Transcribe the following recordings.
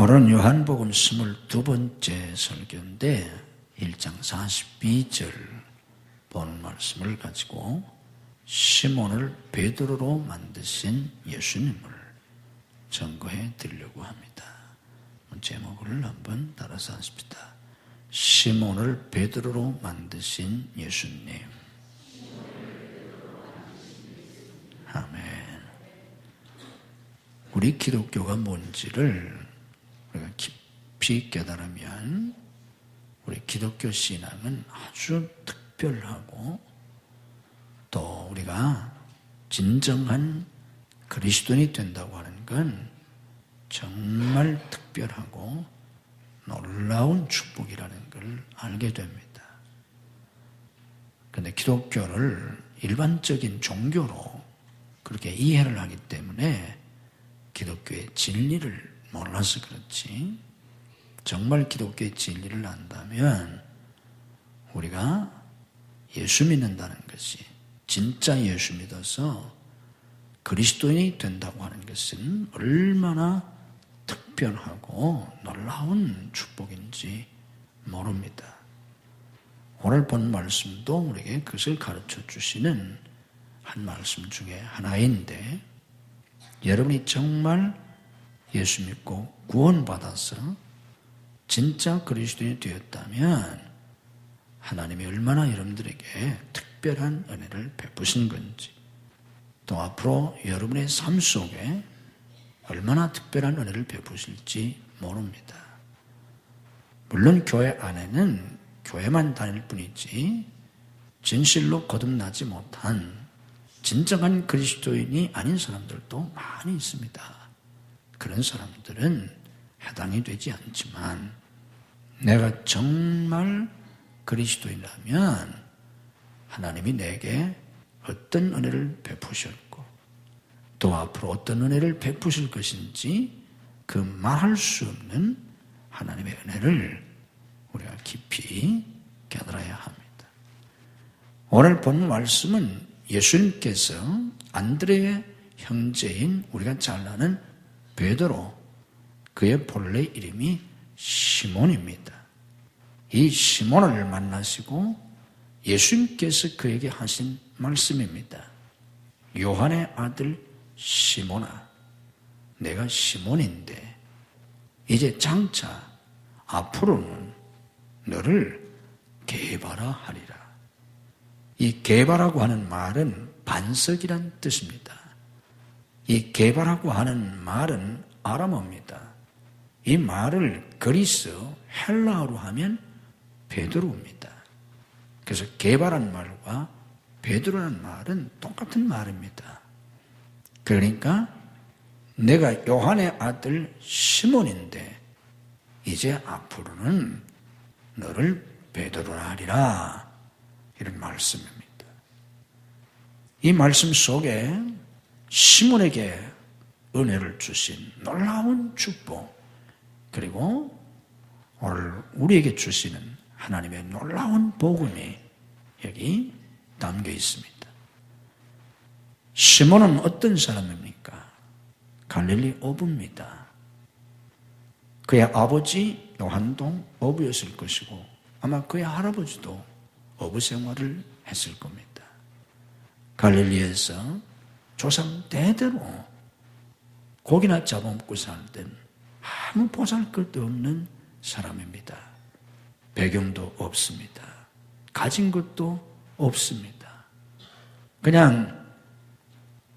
오늘은 요한복음 22번째 설교인데 1장 42절 본 말씀을 가지고 시몬을 베드로로 만드신 예수님을 증거해 드리려고 합니다. 제목을 한번 따라서 하십시다. 시몬을 베드로로 만드신 예수님. 아멘. 우리 기독교가 뭔지를 우리가 깊이 깨달으면 우리 기독교 신앙은 아주 특별하고 또 우리가 진정한 그리스도인이 된다고 하는 건 정말 특별하고 놀라운 축복이라는 걸 알게 됩니다. 그런데 기독교를 일반적인 종교로 그렇게 이해를 하기 때문에 기독교의 진리를 몰라서 그렇지, 정말 기독교의 진리를 안다면 우리가 예수 믿는다는 것이, 진짜 예수 믿어서 그리스도인이 된다고 하는 것은 얼마나 특별하고 놀라운 축복인지 모릅니다. 오늘 본 말씀도 우리에게 그것을 가르쳐 주시는 한 말씀 중에 하나인데, 여러분이 정말 예수 믿고 구원받아서 진짜 그리스도인이 되었다면 하나님이 얼마나 여러분들에게 특별한 은혜를 베푸신 건지, 또 앞으로 여러분의 삶 속에 얼마나 특별한 은혜를 베푸실지 모릅니다. 물론 교회 안에는 교회만 다닐 뿐이지 진실로 거듭나지 못한 진정한 그리스도인이 아닌 사람들도 많이 있습니다. 그런 사람들은 해당이 되지 않지만, 내가 정말 그리스도인이라면 하나님이 내게 어떤 은혜를 베푸셨고 또 앞으로 어떤 은혜를 베푸실 것인지 그 말할 수 없는 하나님의 은혜를 우리가 깊이 깨달아야 합니다. 오늘 본 말씀은 예수님께서 안드레의 형제인 우리가 잘 아는 베드로, 그의 본래 이름이 시몬입니다. 이 시몬을 만나시고 예수님께서 그에게 하신 말씀입니다. 요한의 아들 시몬아, 내가 시몬인데 이제 장차 앞으로는 너를 게바라 하리라. 이 게바라고 하는 말은 반석이란 뜻입니다. 이 게바라고 하는 말은 아람어입니다. 이 말을 그리스 헬라어로 하면 베드로입니다. 그래서 게바라는 말과 베드로라는 말은 똑같은 말입니다. 그러니까 내가 요한의 아들 시몬인데 이제 앞으로는 너를 베드로라 하리라, 이런 말씀입니다. 이 말씀 속에 시몬에게 은혜를 주신 놀라운 축복, 그리고 오늘 우리에게 주시는 하나님의 놀라운 복음이 여기 담겨 있습니다. 시몬은 어떤 사람입니까? 갈릴리 어부입니다. 그의 아버지 요한도 어부였을 것이고 아마 그의 할아버지도 어부 생활을 했을 겁니다. 갈릴리에서 조상 대대로 고기나 잡아먹고 살던 아무 보잘것도 없는 사람입니다. 배경도 없습니다. 가진 것도 없습니다. 그냥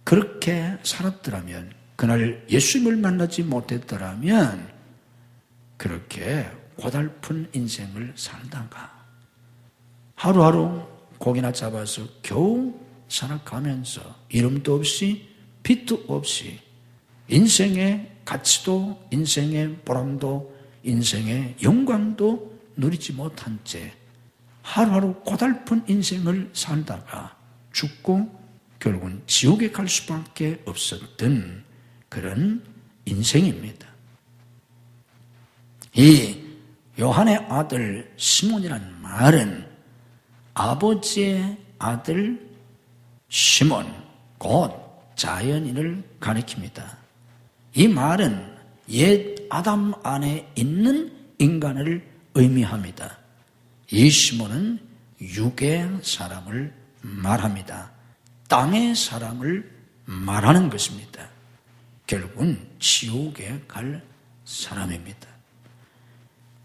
그렇게 살았더라면, 그날 예수님을 만나지 못했더라면 그렇게 고달픈 인생을 살다가 하루하루 고기나 잡아서 겨우 살아가면서 이름도 없이 빛도 없이 인생의 가치도, 인생의 보람도, 인생의 영광도 누리지 못한 채 하루하루 고달픈 인생을 살다가 죽고 결국은 지옥에 갈 수밖에 없었던 그런 인생입니다. 이 요한의 아들 시몬이라는 말은 아버지의 아들 시몬, 곧 자연인을 가리킵니다. 이 말은 옛 아담 안에 있는 인간을 의미합니다. 이 시몬은 육의 사람을 말합니다. 땅의 사람을 말하는 것입니다. 결국은 지옥에 갈 사람입니다.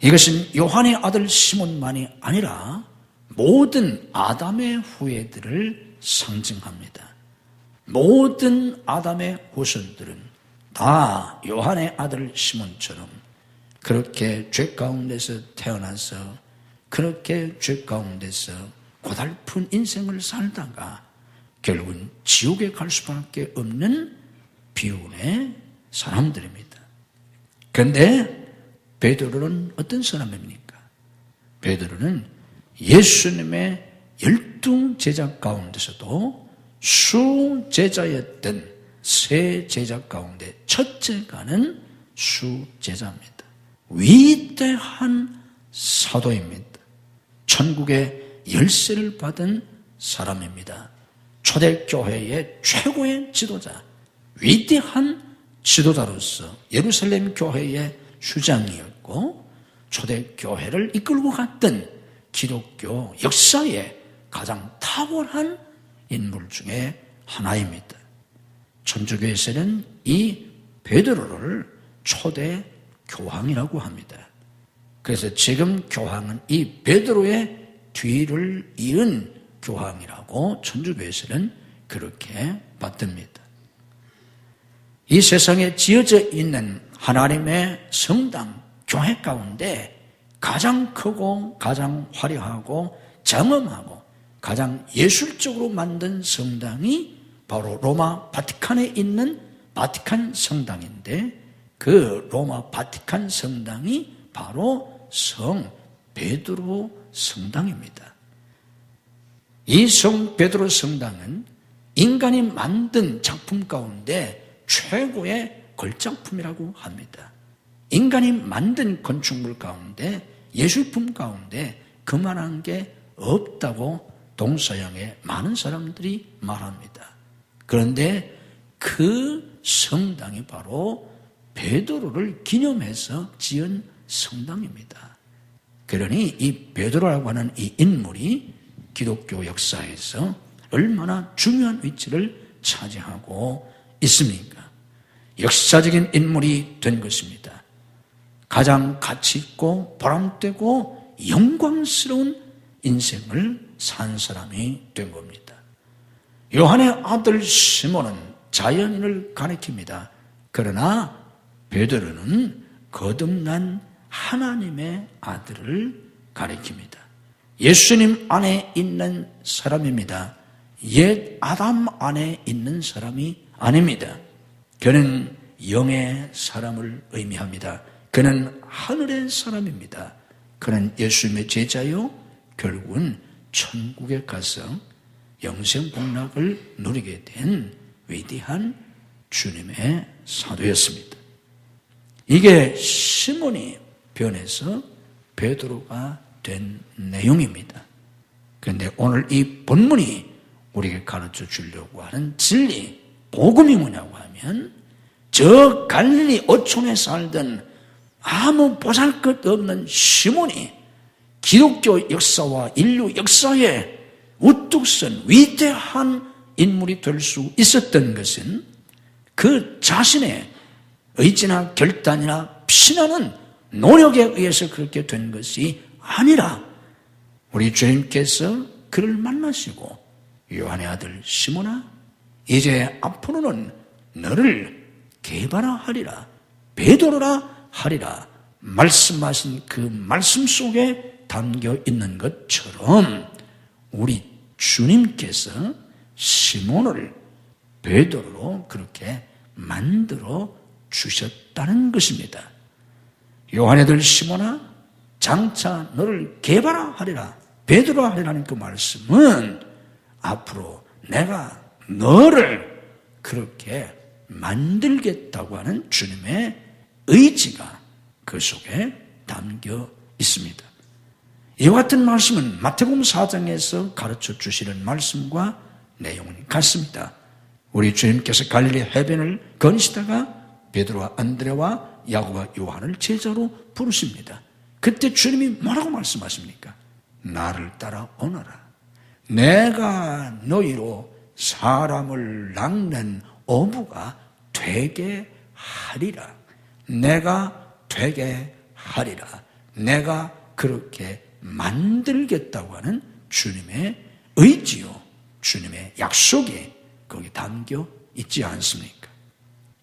이것은 요한의 아들 시몬만이 아니라 모든 아담의 후예들을 상징합니다. 모든 아담의 후손들은 다 요한의 아들 시몬처럼 그렇게 죄 가운데서 태어나서 그렇게 죄 가운데서 고달픈 인생을 살다가 결국은 지옥에 갈 수밖에 없는 비운의 사람들입니다. 그런데 베드로는 어떤 사람입니까? 베드로는 예수님의 12제자 가운데서도 수제자였던 세 제자 가운데 첫째가는 수제자입니다. 위대한 사도입니다. 천국의 열쇠를 받은 사람입니다. 초대교회의 최고의 지도자, 위대한 지도자로서 예루살렘 교회의 수장이었고 초대교회를 이끌고 갔던 기독교 역사의 가장 탁월한 인물 중에 하나입니다. 천주교에서는 이 베드로를 초대 교황이라고 합니다. 그래서 지금 교황은 이 베드로의 뒤를 이은 교황이라고 천주교에서는 그렇게 받듭니다. 이 세상에 지어져 있는 하나님의 성당, 교회 가운데 가장 크고 가장 화려하고 장엄하고 가장 예술적으로 만든 성당이 바로 로마 바티칸에 있는 바티칸 성당인데 그 로마 바티칸 성당이 바로 성 베드로 성당입니다. 이 성 베드로 성당은 인간이 만든 작품 가운데 최고의 걸작품이라고 합니다. 인간이 만든 건축물 가운데 예술품 가운데 그만한 게 없다고 동서양의 많은 사람들이 말합니다. 그런데 그 성당이 바로 베드로를 기념해서 지은 성당입니다. 그러니 이 베드로라고 하는 이 인물이 기독교 역사에서 얼마나 중요한 위치를 차지하고 있습니까? 역사적인 인물이 된 것입니다. 가장 가치 있고 보람되고 영광스러운 인생을 산 사람이 된 겁니다. 요한의 아들 시몬은 자연인을 가리킵니다. 그러나 베드로는 거듭난 하나님의 아들을 가리킵니다. 예수님 안에 있는 사람입니다. 옛 아담 안에 있는 사람이 아닙니다. 그는 영의 사람을 의미합니다. 그는 하늘의 사람입니다. 그는 예수님의 제자요 결국은 천국에 가서 영생 복락을 누리게 된 위대한 주님의 사도였습니다. 이게 시몬이 변해서 베드로가 된 내용입니다. 그런데 오늘 이 본문이 우리에게 가르쳐 주려고 하는 진리, 복음이 뭐냐고 하면 저 갈릴리 어촌에 살던 아무 보잘것없는 시몬이 기독교 역사와 인류 역사에 우뚝 선 위대한 인물이 될 수 있었던 것은 그 자신의 의지나 결단이나 피나는 노력에 의해서 그렇게 된 것이 아니라 우리 주님께서 그를 만나시고 요한의 아들 시몬아 이제 앞으로는 너를 게바라 베드로라 하리라 말씀하신 그 말씀 속에 담겨 있는 것처럼 우리 주님께서 시몬을 베드로로 그렇게 만들어 주셨다는 것입니다. 요한의 아들 시몬아 장차 너를 게바라 하리라 베드로라 하리라는 그 말씀은 앞으로 내가 너를 그렇게 만들겠다고 하는 주님의 의지가 그 속에 담겨 있습니다. 이와 같은 말씀은 마태복음 4장에서 가르쳐 주시는 말씀과 내용은 같습니다. 우리 주님께서 갈릴리 해변을 거니시다가 베드로와 안드레와 야고보와 요한을 제자로 부르십니다. 그때 주님이 뭐라고 말씀하십니까? 나를 따라오너라. 내가 너희로 사람을 낚는 어부가 되게 하리라. 내가 되게 하리라. 내가 그렇게 만들겠다고 하는 주님의 의지요, 주님의 약속이 거기 담겨 있지 않습니까?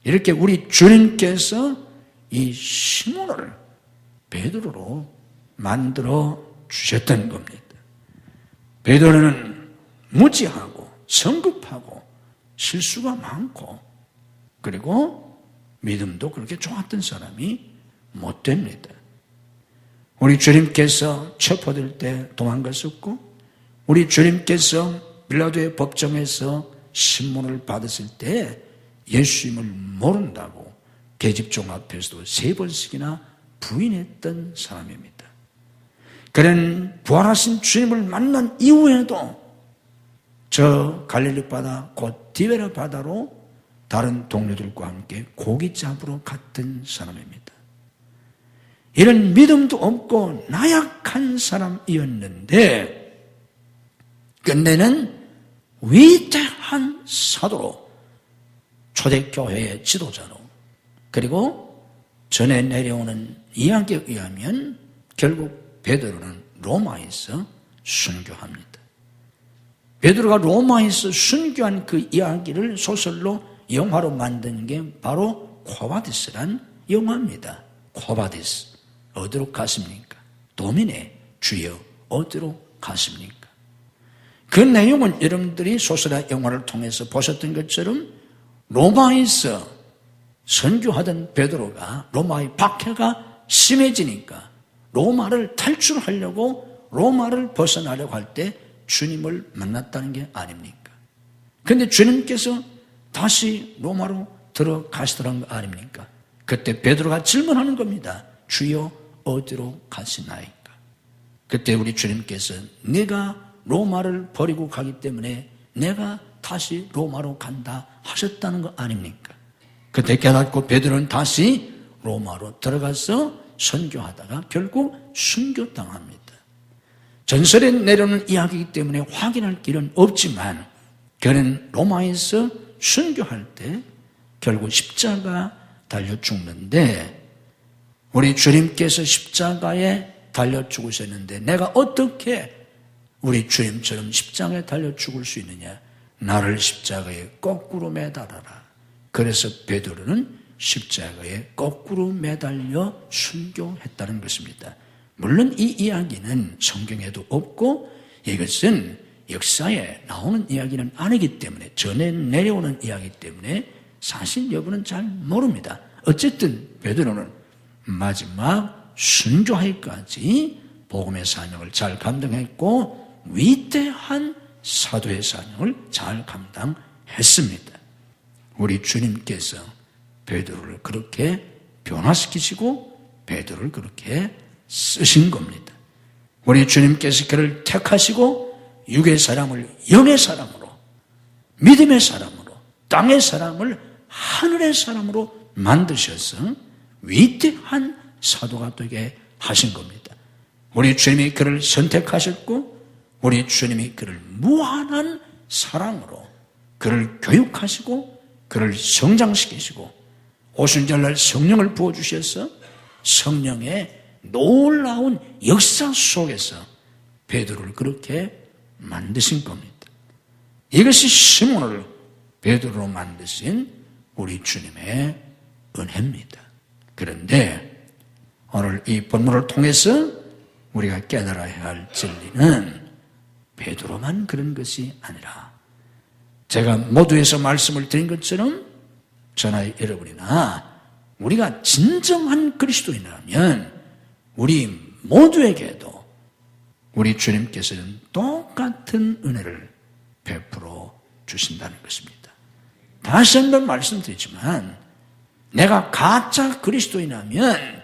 이렇게 우리 주님께서 이 시몬을 베드로로 만들어 주셨던 겁니다. 베드로는 무지하고 성급하고 실수가 많고 그리고 믿음도 그렇게 좋았던 사람이 못 됩니다. 우리 주님께서 체포될 때 도망갔었고, 우리 주님께서 빌라도의 법정에서 신문을 받았을 때 예수님을 모른다고 계집종 앞에서도 3번씩이나 부인했던 사람입니다. 그는 부활하신 주님을 만난 이후에도 저 갈릴리 바다 곧 디베라 바다로 다른 동료들과 함께 고기 잡으러 갔던 사람입니다. 이런 믿음도 없고 나약한 사람이었는데 끝내는 위대한 사도로, 초대교회의 지도자로, 그리고 전에 내려오는 이야기에 의하면 결국 베드로는 로마에서 순교합니다. 베드로가 로마에서 순교한 그 이야기를 소설로 영화로 만든 게 바로 코바디스란 영화입니다. 코바디스. 어디로 가십니까? 도민의 주여 어디로 가십니까? 그 내용은 여러분들이 소설의 영화를 통해서 보셨던 것처럼 로마에서 선교하던 베드로가 로마의 박해가 심해지니까 로마를 탈출하려고 로마를 벗어나려고 할 때 주님을 만났다는 게 아닙니까? 그런데 주님께서 다시 로마로 들어가시더라는 거 아닙니까? 그때 베드로가 질문하는 겁니다. 주여 어디로 가시나이까? 그때 우리 주님께서 네가 로마를 버리고 가기 때문에 내가 다시 로마로 간다 하셨다는 거 아닙니까? 그때 깨닫고 베드로는 다시 로마로 들어가서 선교하다가 결국 순교당합니다. 전설에 내려오는 이야기이기 때문에 확인할 길은 없지만 그는 로마에서 순교할 때 결국 십자가 달려 죽는데, 우리 주님께서 십자가에 달려 죽으셨는데 내가 어떻게 우리 주님처럼 십자가에 달려 죽을 수 있느냐? 나를 십자가에 거꾸로 매달아라. 그래서 베드로는 십자가에 거꾸로 매달려 순교했다는 것입니다. 물론 이 이야기는 성경에도 없고 이것은 역사에 나오는 이야기는 아니기 때문에, 전에 내려오는 이야기이기 때문에 사실 여부는 잘 모릅니다. 어쨌든 베드로는 마지막 순교하기까지 복음의 사명을 잘 감당했고 위대한 사도의 사명을 잘 감당했습니다. 우리 주님께서 베드로를 그렇게 변화시키시고 베드로를 그렇게 쓰신 겁니다. 우리 주님께서 그를 택하시고 육의 사람을 영의 사람으로, 믿음의 사람으로, 땅의 사람을 하늘의 사람으로 만드셔서 위대한 사도가 되게 하신 겁니다. 우리 주님이 그를 선택하셨고 우리 주님이 그를 무한한 사랑으로 그를 교육하시고 그를 성장시키시고 오순절날 성령을 부어주셔서 성령의 놀라운 역사 속에서 베드로를 그렇게 만드신 겁니다. 이것이 시몬을 베드로로 만드신 우리 주님의 은혜입니다. 그런데 오늘 이 본문을 통해서 우리가 깨달아야 할 진리는 베드로만 그런 것이 아니라, 제가 모두에서 말씀을 드린 것처럼 저나 여러분이나 우리가 진정한 그리스도인이라면 우리 모두에게도 우리 주님께서는 똑같은 은혜를 베풀어 주신다는 것입니다. 다시 한번 말씀드리지만 내가 가짜 그리스도인이라면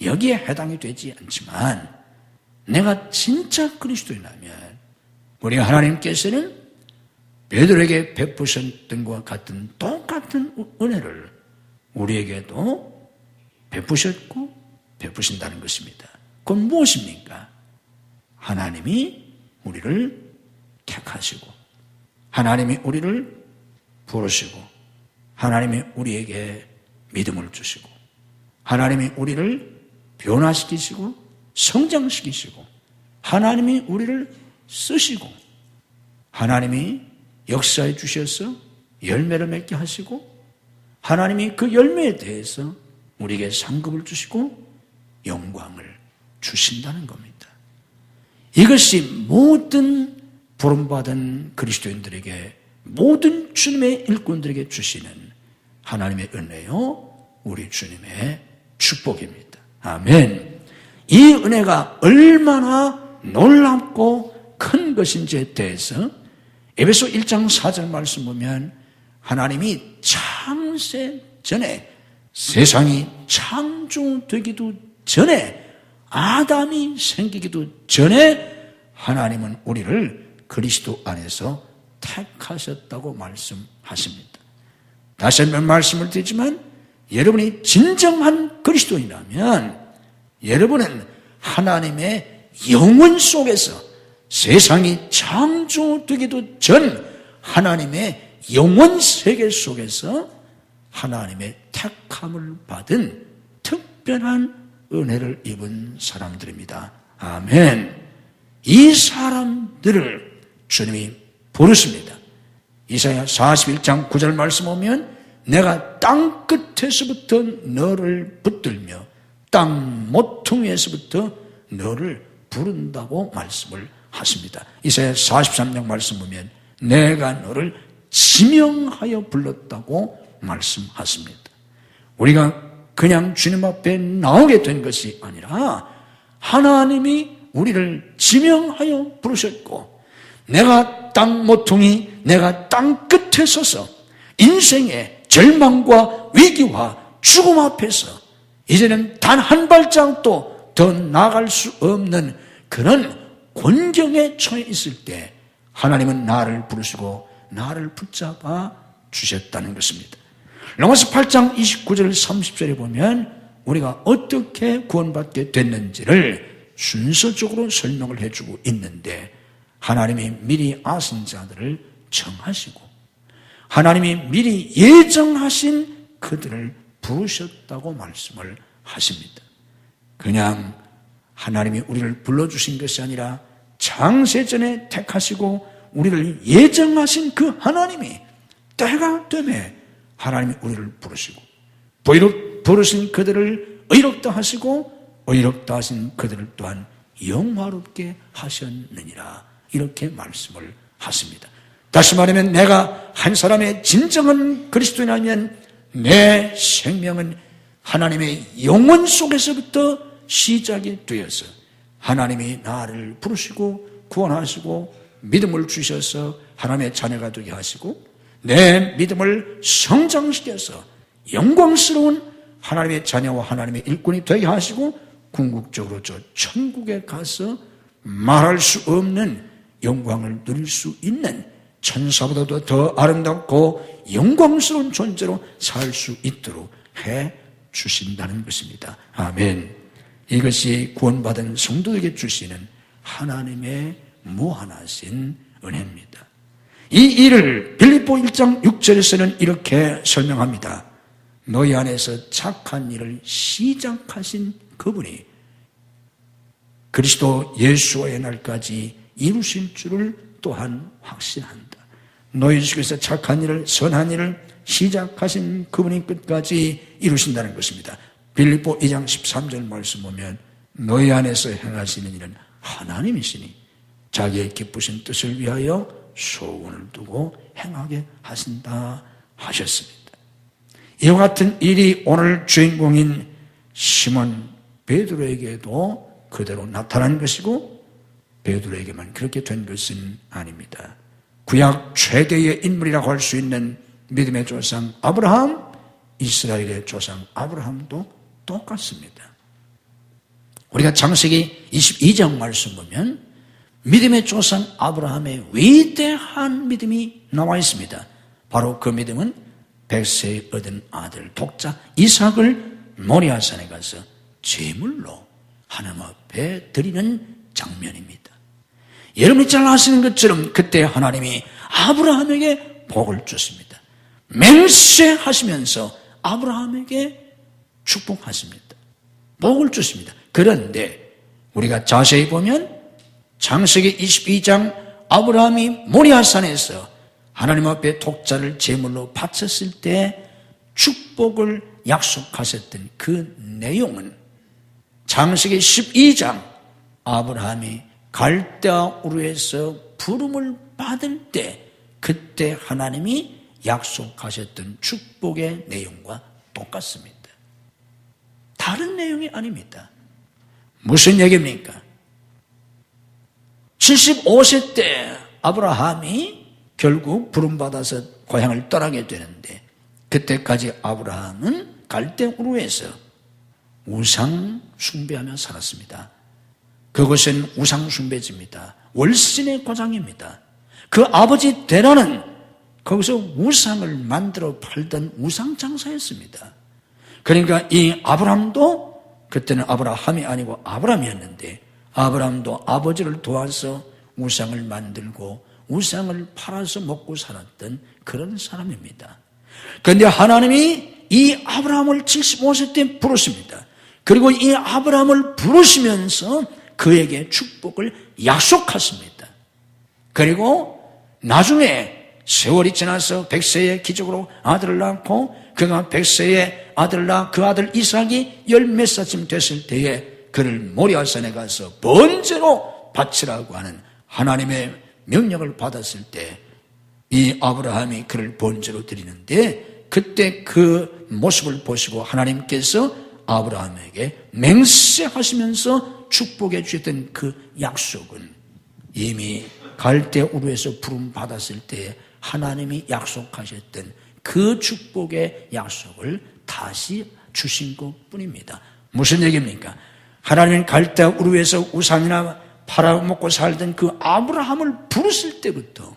여기에 해당이 되지 않지만 내가 진짜 그리스도인이라면 우리 하나님께서는 베드로에게 베푸셨던 것과 같은 똑같은 은혜를 우리에게도 베푸셨고 베푸신다는 것입니다. 그건 무엇입니까? 하나님이 우리를 택하시고 하나님이 우리를 부르시고 하나님이 우리에게 믿음을 주시고 하나님이 우리를 변화시키시고 성장시키시고 하나님이 우리를 쓰시고 하나님이 역사해 주셔서 열매를 맺게 하시고 하나님이 그 열매에 대해서 우리에게 상급을 주시고 영광을 주신다는 겁니다. 이것이 모든 부름받은 그리스도인들에게 모든 주님의 일꾼들에게 주시는 하나님의 은혜요 우리 주님의 축복입니다. 아멘. 이 은혜가 얼마나 놀랍고 큰 것인지에 대해서 에베소 1장 4절 말씀 보면 하나님이 창세 전에 세상이 창조되기도 전에 아담이 생기기도 전에 하나님은 우리를 그리스도 안에서 택하셨다고 말씀하십니다. 다시 한번 말씀을 드리지만 여러분이 진정한 그리스도인이라면 여러분은 하나님의 영원 속에서 세상이 창조되기도 전 하나님의 영원 세계 속에서 하나님의 택함을 받은 특별한 은혜를 입은 사람들입니다. 아멘. 이 사람들을 주님이 부르십니다. 이사야 41장 9절 말씀 보면 내가 땅 끝에서부터 너를 붙들며 땅 모퉁이에서부터 너를 부른다고 말씀을 하십니다. 이사야 43장 말씀 보면 내가 너를 지명하여 불렀다고 말씀하십니다. 우리가 그냥 주님 앞에 나오게 된 것이 아니라 하나님이 우리를 지명하여 부르셨고 내가 땅 모퉁이 내가 땅 끝에 서서 인생의 절망과 위기와 죽음 앞에서 이제는 단 한 발짝도 더 나아갈 수 없는 그런 곤경에 처해 있을 때 하나님은 나를 부르시고 나를 붙잡아 주셨다는 것입니다. 로마서 8장 29절 30절에 보면 우리가 어떻게 구원받게 됐는지를 순서적으로 설명을 해주고 있는데 하나님이 미리 아신 자들을 정하시고 하나님이 미리 예정하신 그들을 부르셨다고 말씀을 하십니다. 그냥 하나님이 우리를 불러주신 것이 아니라 창세전에 택하시고 우리를 예정하신 그 하나님이 때가 되매 하나님이 우리를 부르시고 부르신 그들을 의롭다 하시고 의롭다 하신 그들을 또한 영화롭게 하셨느니라 이렇게 말씀을 하십니다. 다시 말하면 내가 한 사람의 진정한 그리스도인이라면 내 생명은 하나님의 영원 속에서부터 시작이 되어서 하나님이 나를 부르시고 구원하시고 믿음을 주셔서 하나님의 자녀가 되게 하시고 내 믿음을 성장시켜서 영광스러운 하나님의 자녀와 하나님의 일꾼이 되게 하시고 궁극적으로 저 천국에 가서 말할 수 없는 영광을 누릴 수 있는 천사보다도 더 아름답고 영광스러운 존재로 살 수 있도록 해 주신다는 것입니다. 아멘. 이것이 구원받은 성도에게 주시는 하나님의 무한하신 은혜입니다. 이 일을 빌립보 1장 6절에서는 이렇게 설명합니다. 너희 안에서 착한 일을 시작하신 그분이 그리스도 예수의 날까지 이루실 줄을 또한 확신한다. 너희 중에서 착한 일을 선한 일을 시작하신 그분이 끝까지 이루신다는 것입니다. 빌립보 2장 13절 말씀 보면 너희 안에서 행하시는 일은 하나님이시니 자기의 기쁘신 뜻을 위하여 소원을 두고 행하게 하신다 하셨습니다. 이와 같은 일이 오늘 주인공인 시몬 베드로에게도 그대로 나타난 것이고 베드로에게만 그렇게 된 것은 아닙니다. 구약 최대의 인물이라고 할 수 있는 믿음의 조상 아브라함, 이스라엘의 조상 아브라함도 똑같습니다. 우리가 창세기 22장 말씀 보면 믿음의 조상 아브라함의 위대한 믿음이 나와 있습니다. 바로 그 믿음은 백세에 얻은 아들 독자 이삭을 모리아산에 가서 제물로 하나님 앞에 드리는 장면입니다. 여러분이 잘 아시는 것처럼 그때 하나님이 아브라함에게 복을 줬습니다. 맹세하시면서 아브라함에게 축복하십니다. 복을 줬습니다. 그런데 우리가 자세히 보면 창세기 22장 아브라함이 모리아산에서 하나님 앞에 독자를 제물로 바쳤을 때 축복을 약속하셨던 그 내용은 창세기 12장 아브라함이 갈대아 우르에서 부름을 받을 때 그때 하나님이 약속하셨던 축복의 내용과 똑같습니다. 다른 내용이 아닙니다. 무슨 얘기입니까? 75세 때 아브라함이 결국 부름받아서 고향을 떠나게 되는데 그때까지 아브라함은 갈대 우르에서 우상 숭배하며 살았습니다. 그것은 우상 숭배지입니다. 월신의 고장입니다. 그 아버지 데라는 거기서 우상을 만들어 팔던 우상 장사였습니다. 그러니까 이 아브라함도 그때는 아브라함이 아니고 아브람이었는데 아브라함도 아버지를 도와서 우상을 만들고 우상을 팔아서 먹고 살았던 그런 사람입니다. 그런데 하나님이 이 아브라함을 75세 때 부르십니다. 그리고 이 아브라함을 부르시면서 그에게 축복을 약속하십니다. 그리고 나중에 세월이 지나서 100세에 기적으로 아들을 낳고 그가 100세에 아들을 낳아 그 아들 이삭이 열 몇 살쯤 됐을 때에 그를 모리아산에 가서 번제로 바치라고 하는 하나님의 명령을 받았을 때 이 아브라함이 그를 번제로 드리는데 그때 그 모습을 보시고 하나님께서 아브라함에게 맹세하시면서 축복해 주셨던 그 약속은 이미 갈대 우르에서 부름 받았을 때 하나님이 약속하셨던 그 축복의 약속을 다시 주신 것뿐입니다. 무슨 얘기입니까? 하나님은 갈대 우르에서 우상이나 팔아먹고 살던 그 아브라함을 부르실 때부터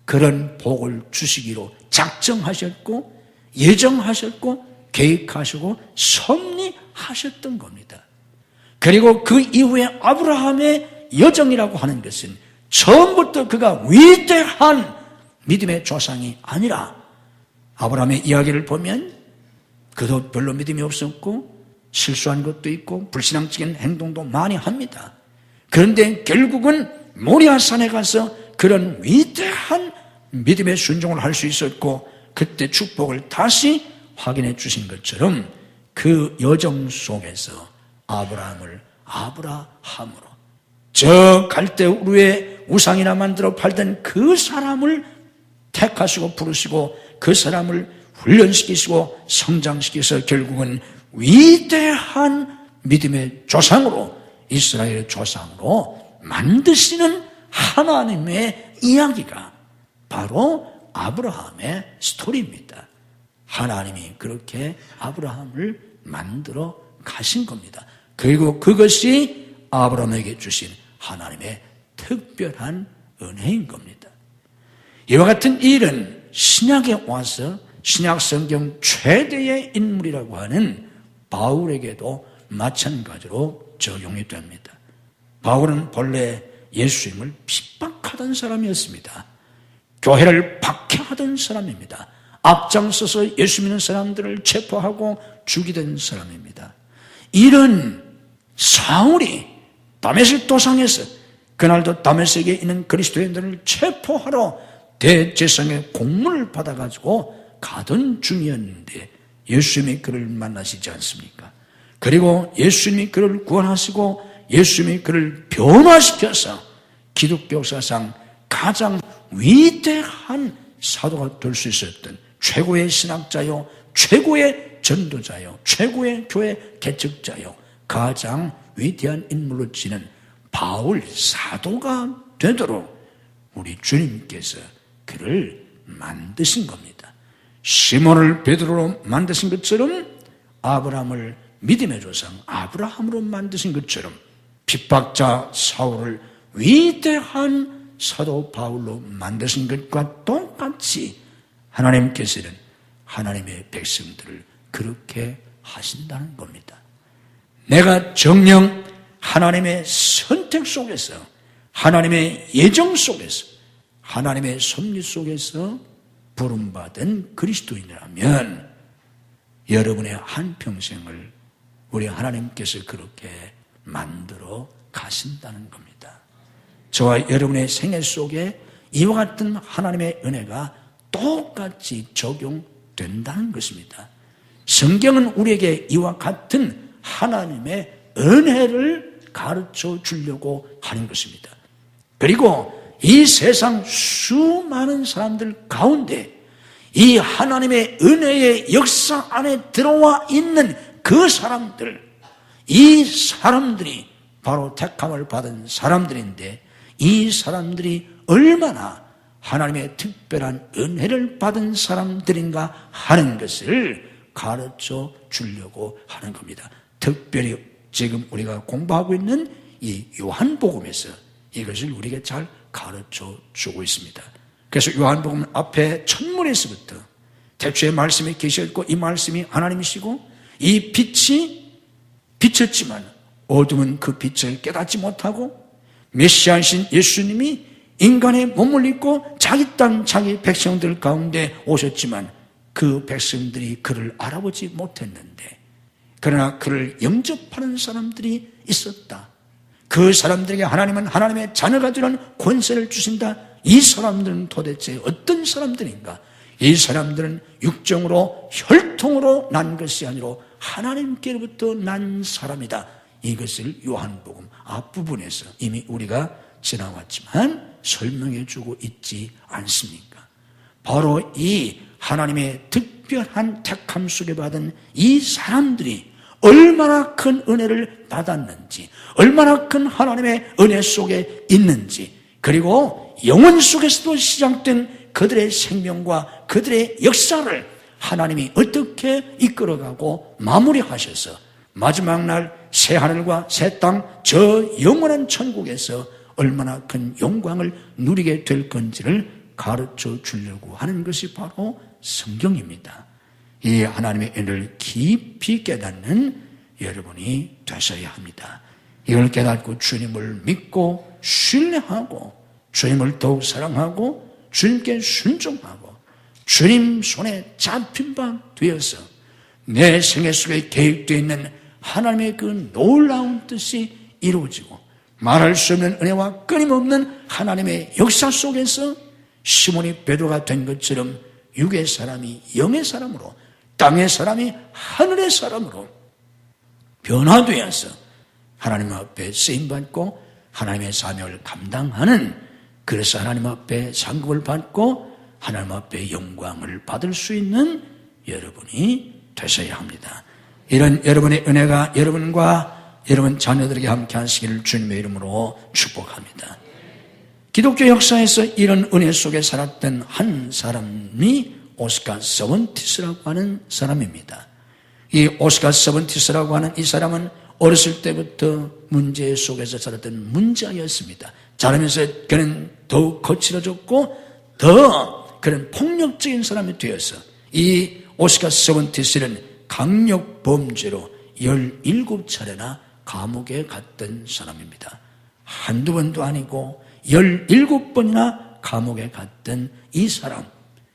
그런 복을 주시기로 작정하셨고 예정하셨고 계획하시고 섭리하셨던 겁니다. 그리고 그 이후에 아브라함의 여정이라고 하는 것은 처음부터 그가 위대한 믿음의 조상이 아니라 아브라함의 이야기를 보면 그도 별로 믿음이 없었고 실수한 것도 있고 불신앙적인 행동도 많이 합니다. 그런데 결국은 모리아산에 가서 그런 위대한 믿음의 순종을 할 수 있었고 그때 축복을 다시 확인해 주신 것처럼 그 여정 속에서 아브라함을 아브라함으로 저 갈대 우르에 우상이나 만들어 팔던 그 사람을 택하시고 부르시고 그 사람을 훈련시키시고 성장시켜서 결국은 위대한 믿음의 조상으로 이스라엘의 조상으로 만드시는 하나님의 이야기가 바로 아브라함의 스토리입니다. 하나님이 그렇게 아브라함을 만들어 가신 겁니다. 그리고 그것이 아브라함에게 주신 하나님의 특별한 은혜인 겁니다. 이와 같은 일은 신약에 와서 신약 성경 최대의 인물이라고 하는 바울에게도 마찬가지로 적용이 됩니다. 바울은 본래 예수님을 핍박하던 사람이었습니다. 교회를 박해하던 사람입니다. 앞장서서 예수 믿는 사람들을 체포하고 죽이던 사람입니다. 이런 사울이 다메섹 도상에서 그날도 다메섹에 있는 그리스도인들을 체포하러 대제사장의 공문을 받아가지고 가던 중이었는데 예수님이 그를 만나시지 않습니까? 그리고 예수님이 그를 구원하시고 예수님이 그를 변화시켜서 기독교 역사상 가장 위대한 사도가 될 수 있었던 최고의 신학자요, 최고의 전도자요, 최고의 교회 개척자요, 가장 위대한 인물로 지는 바울 사도가 되도록 우리 주님께서 그를 만드신 겁니다. 시몬을 베드로로 만드신 것처럼 아브라함을 믿음의 조상 아브라함으로 만드신 것처럼 핍박자 사울을 위대한 사도 바울로 만드신 것과 똑같이 하나님께서는 하나님의 백성들을 그렇게 하신다는 겁니다. 내가 정녕 하나님의 선택 속에서, 하나님의 예정 속에서, 하나님의 섭리 속에서 부름받은 그리스도인이라면 여러분의 한평생을 우리 하나님께서 그렇게 만들어 가신다는 겁니다. 저와 여러분의 생애 속에 이와 같은 하나님의 은혜가 똑같이 적용된다는 것입니다. 성경은 우리에게 이와 같은 하나님의 은혜를 가르쳐 주려고 하는 것입니다. 그리고 이 세상 수많은 사람들 가운데 이 하나님의 은혜의 역사 안에 들어와 있는 그 사람들, 이 사람들이 바로 택함을 받은 사람들인데 이 사람들이 얼마나 하나님의 특별한 은혜를 받은 사람들인가 하는 것을 가르쳐 주려고 하는 겁니다. 특별히 지금 우리가 공부하고 있는 이 요한복음에서 이것을 우리에게 잘 가르쳐 주고 있습니다. 그래서 요한복음 앞에 첫문에서부터 태초에 말씀이 계셨고 이 말씀이 하나님이시고 이 빛이 비쳤지만 어둠은 그 빛을 깨닫지 못하고 메시아이신 예수님이 인간의 몸을 입고 자기 땅 자기 백성들 가운데 오셨지만 그 백성들이 그를 알아보지 못했는데 그러나 그를 영접하는 사람들이 있었다. 그 사람들에게 하나님은 하나님의 자녀가 되는 권세를 주신다. 이 사람들은 도대체 어떤 사람들인가? 이 사람들은 육정으로 혈통으로 난 것이 아니라 하나님께로부터 난 사람이다. 이것을 요한복음 앞부분에서 이미 우리가 지나왔지만 설명해 주고 있지 않습니까? 바로 이 하나님의 특별한 택함 속에 받은 이 사람들이 얼마나 큰 은혜를 받았는지, 얼마나 큰 하나님의 은혜 속에 있는지, 그리고 영혼 속에서도 시작된 그들의 생명과 그들의 역사를 하나님이 어떻게 이끌어가고 마무리하셔서 마지막 날 새 하늘과 새 땅, 저 영원한 천국에서 얼마나 큰 영광을 누리게 될 건지를 가르쳐 주려고 하는 것이 바로 성경입니다. 이 하나님의 은혜를 깊이 깨닫는 여러분이 되셔야 합니다. 이걸 깨닫고 주님을 믿고 신뢰하고 주님을 더욱 사랑하고 주님께 순종하고 주님 손에 잡힌 바 되어서 내 생애 속에 계획되어 있는 하나님의 그 놀라운 뜻이 이루어지고 말할 수 없는 은혜와 끊임없는 하나님의 역사 속에서 시몬이 베드로가 된 것처럼 육의 사람이 영의 사람으로 땅의 사람이 하늘의 사람으로 변화되어서 하나님 앞에 쓰임받고 하나님의 사명을 감당하는, 그래서 하나님 앞에 상급을 받고 하나님 앞에 영광을 받을 수 있는 여러분이 되셔야 합니다. 이런 여러분의 은혜가 여러분과 여러분 자녀들에게 함께 하시기를 주님의 이름으로 축복합니다. 기독교 역사에서 이런 은혜 속에 살았던 한 사람이 오스카 서번티스라고 하는 사람입니다. 이 오스카 서번티스라고 하는 이 사람은 어렸을 때부터 문제 속에서 살았던 문자였습니다. 자라면서 그는 더욱 거칠어졌고 더 그런 폭력적인 사람이 되어서 이 오스카 서번티스는 강력 범죄로 17차례나 감옥에 갔던 사람입니다. 한두 번도 아니고 17번이나 감옥에 갔던 이 사람,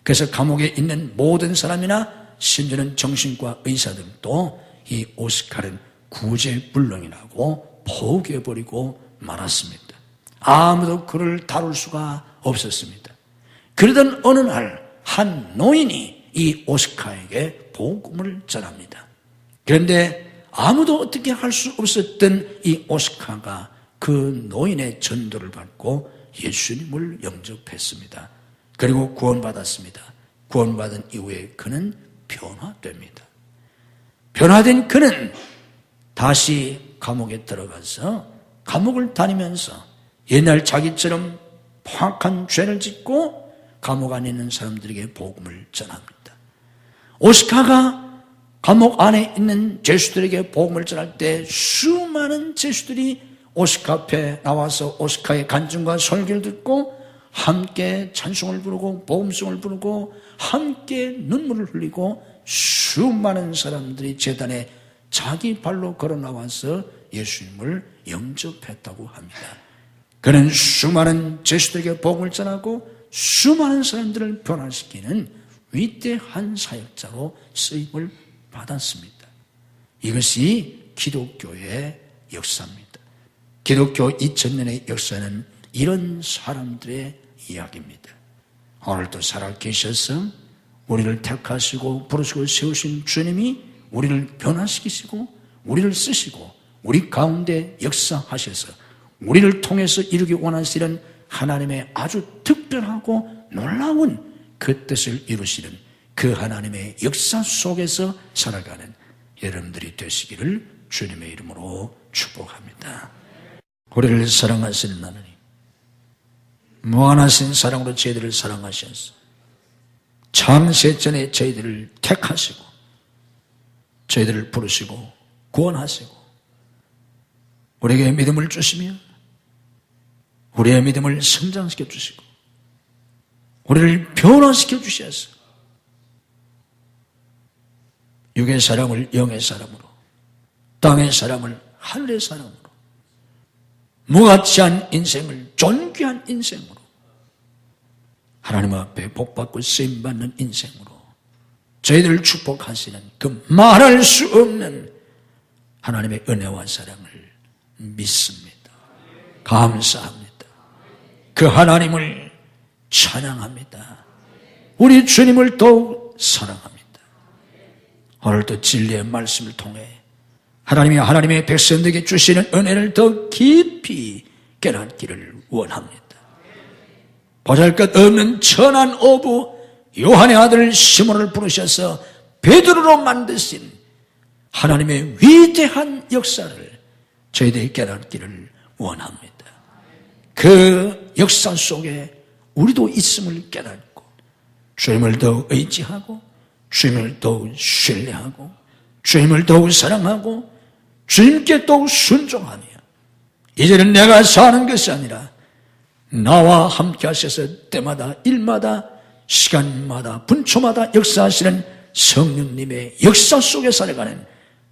그래서 감옥에 있는 모든 사람이나 심지어는 정신과 의사들도 이 오스카는 구제불능이라고 포기해버리고 말았습니다. 아무도 그를 다룰 수가 없었습니다. 그러던 어느 날 한 노인이 이 오스카에게 복음을 전합니다. 그런데 아무도 어떻게 할 수 없었던 이 오스카가 그 노인의 전도를 받고 예수님을 영접했습니다. 그리고 구원받았습니다. 구원받은 이후에 그는 변화됩니다. 변화된 그는 다시 감옥에 들어가서 감옥을 다니면서 옛날 자기처럼 포악한 죄를 짓고 감옥 안에 있는 사람들에게 복음을 전합니다. 오스카가 감옥 안에 있는 죄수들에게 복음을 전할 때 수많은 죄수들이 오스카 앞에 나와서 오스카의 간증과 설교를 듣고 함께 찬송을 부르고 복음송을 부르고 함께 눈물을 흘리고 수많은 사람들이 제단에 자기 발로 걸어 나와서 예수님을 영접했다고 합니다. 그는 수많은 제수들에게 복음을 전하고 수많은 사람들을 변화시키는 위대한 사역자로 쓰임을 받았습니다. 이것이 기독교의 역사입니다. 기독교 2000년의 역사는 이런 사람들의 이야기입니다. 오늘도 살아계셔서 우리를 택하시고 부르시고 세우신 주님이 우리를 변화시키시고 우리를 쓰시고 우리 가운데 역사하셔서 우리를 통해서 이루기 원하시는 하나님의 아주 특별하고 놀라운 그 뜻을 이루시는 그 하나님의 역사 속에서 살아가는 여러분들이 되시기를 주님의 이름으로 축복합니다. 우리를 사랑하시는 하나님, 무한하신 사랑으로 저희들을 사랑하셔서 창세전에 저희들을 택하시고 저희들을 부르시고 구원하시고 우리에게 믿음을 주시며 우리의 믿음을 성장시켜 주시고 우리를 변화시켜 주셔서 육의 사람을 영의 사람으로, 땅의 사람을 하늘의 사람으로, 무가치한 인생을 존귀한 인생으로, 하나님 앞에 복받고 쓰임받는 인생으로 저희들을 축복하시는 그 말할 수 없는 하나님의 은혜와 사랑을 믿습니다. 감사합니다. 그 하나님을 찬양합니다. 우리 주님을 더욱 사랑합니다. 오늘도 진리의 말씀을 통해 하나님이 하나님의 백성들에게 주시는 은혜를 더 깊이 깨닫기를 원합니다. 보잘것없는 천한 어부 요한의 아들 시몬을 부르셔서 베드로로 만드신 하나님의 위대한 역사를 저희들이 깨닫기를 원합니다. 그 역사 속에 우리도 있음을 깨닫고 주님을 더욱 의지하고 주님을 더욱 신뢰하고 주님을 더욱 사랑하고 주님께 더욱 순종하며 이제는 내가 사는 것이 아니라 나와 함께 하셔서 때마다 일마다 시간마다 분초마다 역사하시는 성령님의 역사 속에 살아가는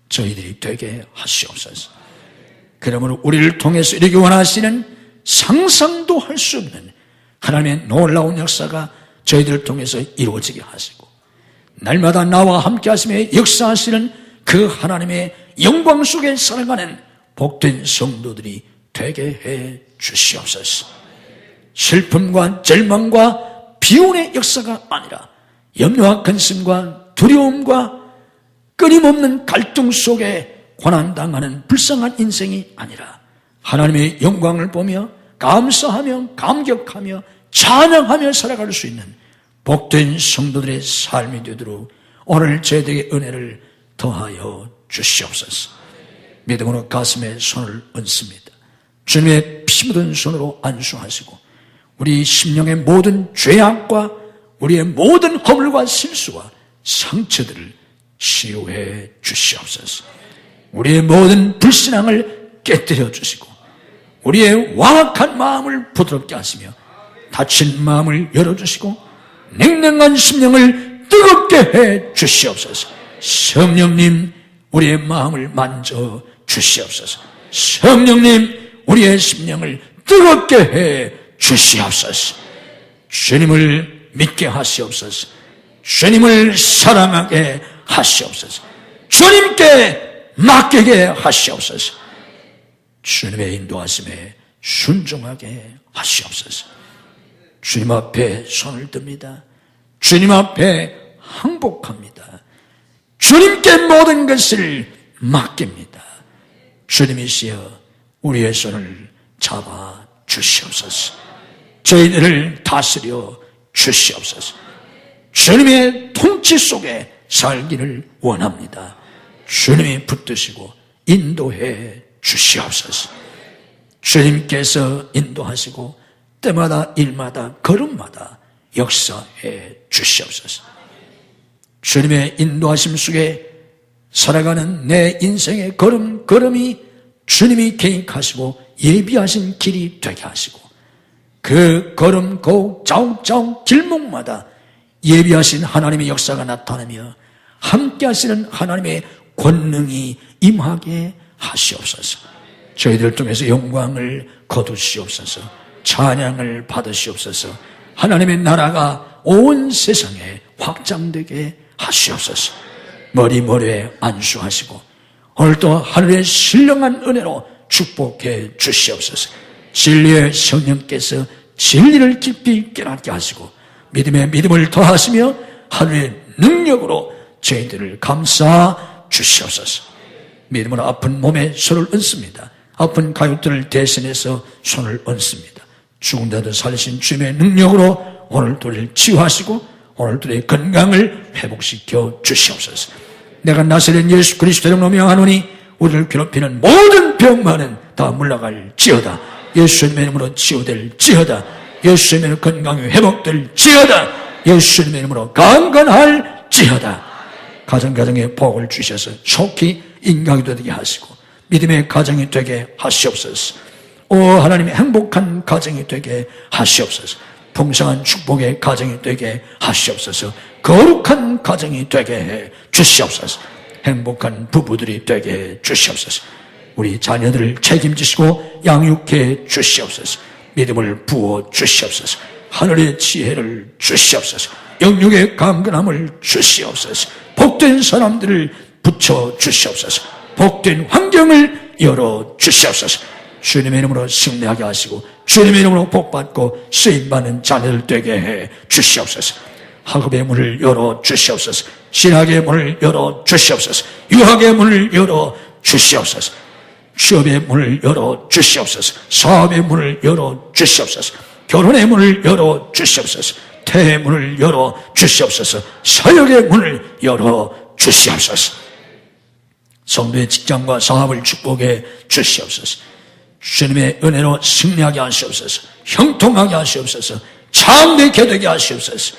저희들이 되게 하시옵소서. 그러므로 우리를 통해서 이루기 원하시는 상상도 할 수 없는 하나님의 놀라운 역사가 저희들을 통해서 이루어지게 하시고 날마다 나와 함께 하시며 역사하시는 그 하나님의 영광 속에 살아가는 복된 성도들이 되게 해 주시옵소서. 슬픔과 절망과 비운의 역사가 아니라 염려와 근심과 두려움과 끊임없는 갈등 속에 고난당하는 불쌍한 인생이 아니라 하나님의 영광을 보며 감사하며 감격하며 찬양하며 살아갈 수 있는 복된 성도들의 삶이 되도록 오늘 저희들에게 은혜를 더하여 주시옵소서. 믿음으로 가슴에 손을 얹습니다. 주님의 피 묻은 손으로 안수하시고 우리 심령의 모든 죄악과 우리의 모든 허물과 실수와 상처들을 치유해 주시옵소서. 우리의 모든 불신앙을 깨뜨려 주시고 우리의 완악한 마음을 부드럽게 하시며 다친 마음을 열어주시고 냉랭한 심령을 뜨겁게 해 주시옵소서. 성령님 우리의 마음을 만져 주시옵소서. 성령님 우리의 심령을 뜨겁게 해 주시옵소서. 주님을 믿게 하시옵소서. 주님을 사랑하게 하시옵소서. 주님께 맡기게 하시옵소서. 주님의 인도하심에 순종하게 하시옵소서. 주님 앞에 손을 듭니다. 주님 앞에 항복합니다. 주님께 모든 것을 맡깁니다. 주님이시여 우리의 손을 잡아 주시옵소서. 저희들을 다스려 주시옵소서. 주님의 통치 속에 살기를 원합니다. 주님이 붙드시고 인도해 주시옵소서. 주님께서 인도하시고 때마다 일마다 걸음마다 역사해 주시옵소서. 주님의 인도하심 속에 살아가는 내 인생의 걸음걸음이 주님이 계획하시고 예비하신 길이 되게 하시고 그 걸음 그 자욱자욱 길목마다 예비하신 하나님의 역사가 나타나며 함께 하시는 하나님의 권능이 임하게 하시옵소서. 저희들 통해서 영광을 거두시옵소서. 찬양을 받으시옵소서. 하나님의 나라가 온 세상에 확장되게 하시옵소서. 머리에 안수하시고 오늘도 하늘의 신령한 은혜로 축복해 주시옵소서. 진리의 성령께서 진리를 깊이 깨닫게 하시고 믿음에 믿음을 더하시며 하늘의 능력으로 저희들을 감싸 주시옵소서. 믿음으로 아픈 몸에 손을 얹습니다. 아픈 가족들을 대신해서 손을 얹습니다. 죽은데도 살리신 주님의 능력으로 오늘들을 치유하시고 오늘들의 건강을 회복시켜 주시옵소서. 내가 나사렛 예수 그리스도 이름으로 명하노니 우리를 괴롭히는 모든 병만은 다 물러갈지어다. 예수님의 이름으로 치유될지어다. 예수님의 이름으로 건강이 회복될지어다. 예수님의 이름으로 강건할지어다. 가정에 복을 주셔서 속히 인간이 되게 하시고 믿음의 가정이 되게 하시옵소서. 오 하나님의 행복한 가정이 되게 하시옵소서. 풍성한 축복의 가정이 되게 하시옵소서. 거룩한 가정이 되게 해 주시옵소서. 행복한 부부들이 되게 해 주시옵소서. 우리 자녀들을 책임지시고 양육해 주시옵소서. 믿음을 부어 주시옵소서. 하늘의 지혜를 주시옵소서. 영육의 강건함을 주시옵소서. 복된 사람들을 붙여 주시옵소서. 복된 환경을 열어 주시옵소서. 주님의 이름으로 승리하게 하시고 주님의 이름으로 복받고 쓰임받는 자녀들 되게 해 주시옵소서. 학업의 문을 열어 주시옵소서. 신학의 문을 열어 주시옵소서. 유학의 문을 열어 주시옵소서. 취업의 문을 열어 주시옵소서. 사업의 문을 열어 주시옵소서. 결혼의 문을 열어 주시옵소서. 태의 문을 열어 주시옵소서. 사역의 문을 열어 주시옵소서. 성도의 직장과 사업을 축복해 주시옵소서. 주님의 은혜로 승리하게 하시옵소서. 형통하게 하시옵소서. 참되게 되게 하시옵소서.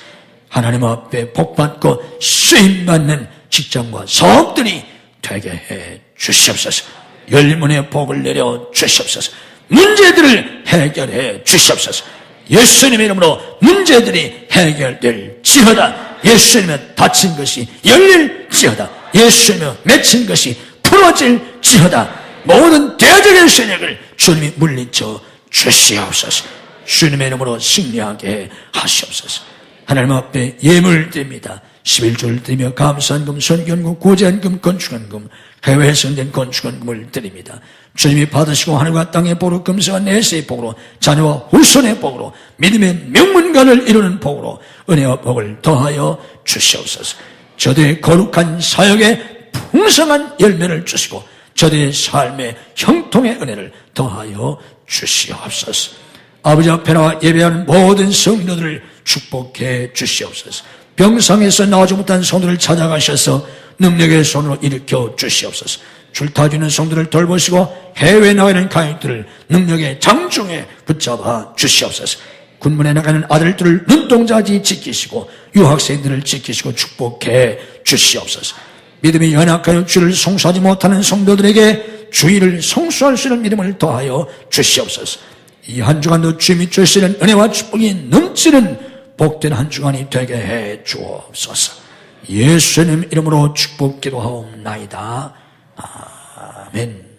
하나님 앞에 복받고 쓰임받는 직장과 사업들이 되게 해 주시옵소서. 열문의 복을 내려 주시옵소서. 문제들을 해결해 주시옵소서. 예수님의 이름으로 문제들이 해결될지어다. 예수님의 닫힌 것이 열릴지어다. 예수님의 맺힌 것이 풀어질지어다. 모든 대적의 세력을 주님이 물리쳐 주시옵소서. 주님의 이름으로 승리하게 하시옵소서. 하나님 앞에 예물 드립니다. 11조를 드리며 감사한금, 선견금, 구제한금, 건축한금, 해외에 성된 건축한금을 드립니다. 주님이 받으시고 하늘과 땅의 복으로 금수와 내세의 복으로 자녀와 후손의 복으로 믿음의 명문가를 이루는 복으로 은혜와 복을 더하여 주시옵소서. 저들의 거룩한 사역에 풍성한 열매를 주시고 저들의 삶의 형통의 은혜를 더하여 주시옵소서. 아버지 앞에 나와 예배하는 모든 성도들을 축복해 주시옵소서. 병상에서 나오지 못한 성도를 찾아가셔서 능력의 손으로 일으켜 주시옵소서. 줄타주는 성도를 돌보시고 해외에 나가 있는 가족들을 능력의 장중에 붙잡아 주시옵소서. 군문에 나가는 아들들을 눈동자지 지키시고 유학생들을 지키시고 축복해 주시옵소서. 믿음이 연약하여 주를 송수하지 못하는 성도들에게 주의를 송수할 수 있는 믿음을 더하여 주시옵소서. 이 한 주간도 주님이 주시는 은혜와 축복이 넘치는 복된 한 주간이 되게 해 주옵소서. 예수님 이름으로 축복 기도하옵나이다. 아멘.